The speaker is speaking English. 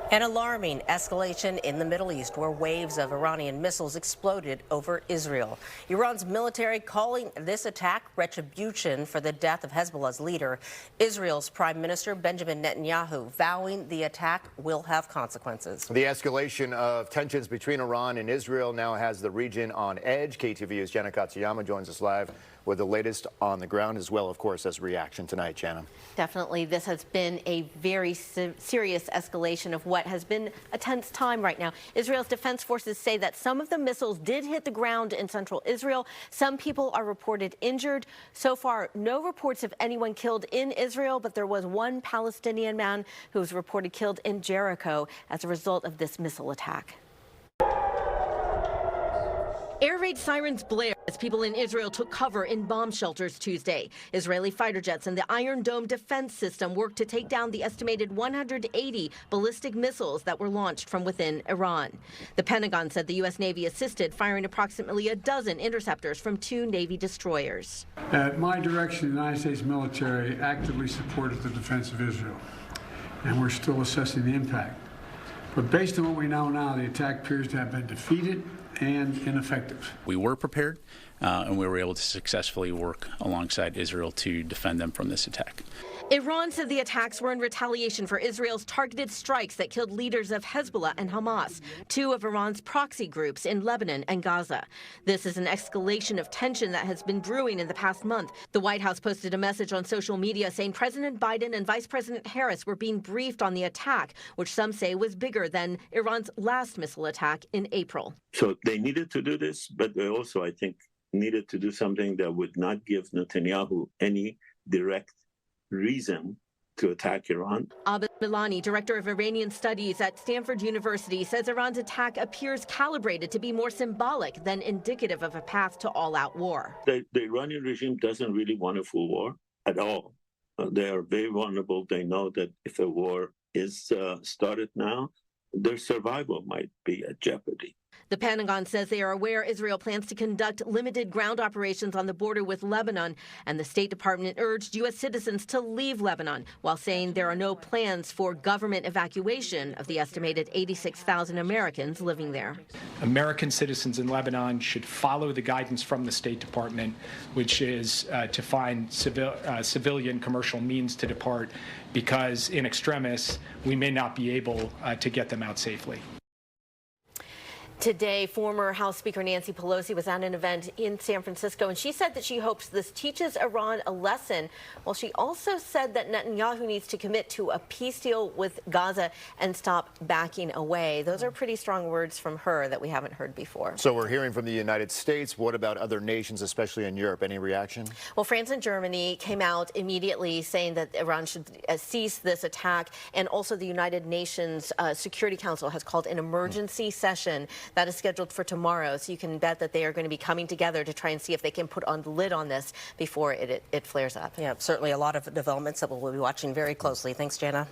An alarming escalation in the Middle East where waves of Iranian missiles exploded over Israel. Iran's military calling this attack retribution for the death of Hezbollah's leader. Israel's Prime Minister Benjamin Netanyahu vowing the attack will have consequences. The escalation of tensions between Iran and Israel now has the region on edge. KTVU's Jenna Katsuyama joins us live with the latest on the ground, as well, of course, as reaction tonight. Jenna. Definitely, this has been a very serious escalation of what has been a tense time right now. Israel's defense forces say that some of the missiles did hit the ground in central Israel. Some people are reported injured. So far, no reports of anyone killed in Israel, but there was one Palestinian man who was reported killed in Jericho as a result of this missile attack. Air raid sirens blare as people in Israel took cover in bomb shelters Tuesday. Israeli fighter jets and the Iron Dome defense system worked to take down the estimated 180 ballistic missiles that were launched from within Iran. The Pentagon said the U.S. Navy assisted, firing approximately a dozen interceptors from 2 Navy destroyers. At my direction, the United States military actively supported the defense of Israel, and we're still assessing the impact. But based on what we know now, the attack appears to have been defeated and ineffective. We were prepared, and we were able to successfully work alongside Israel to defend them from this attack. Iran said the attacks were in retaliation for Israel's targeted strikes that killed leaders of Hezbollah and Hamas, 2 of Iran's proxy groups in Lebanon and Gaza. This is an escalation of tension that has been brewing in the past month. The White House posted a message on social media saying President Biden and Vice President Harris were being briefed on the attack, which some say was bigger than Iran's last missile attack in April. So they needed to do this, but they also, I think, needed to do something that would not give Netanyahu any direct reason to attack Iran. Abed Milani, director of Iranian studies at Stanford University, says Iran's attack appears calibrated to be more symbolic than indicative of a path to all-out war. The Iranian regime doesn't really want a full war at all. They are very vulnerable. They know that if a war is started now, their survival might be at jeopardy. The Pentagon says they are aware Israel plans to conduct limited ground operations on the border with Lebanon, and the State Department urged U.S. citizens to leave Lebanon, while saying there are no plans for government evacuation of the estimated 86,000 Americans living there. American citizens in Lebanon should follow the guidance from the State Department, which is to find civilian commercial means to depart, because in extremis, we may not be able to get them out safely. Today, former House Speaker Nancy Pelosi was at an event in San Francisco, and she said that she hopes this teaches Iran a lesson. Well, she also said that Netanyahu needs to commit to a peace deal with Gaza and stop backing away. Those are pretty strong words from her that we haven't heard before. So we're hearing from the United States. What about other nations, especially in Europe? Any reaction? Well, France and Germany came out immediately saying that Iran should cease this attack, and also the United Nations Security Council has called an emergency session that is scheduled for tomorrow, so you can bet that they are going to be coming together to try and see if they can put on the lid on this before it flares up. Yeah, certainly a lot of developments that we'll be watching very closely. Thanks, Jana.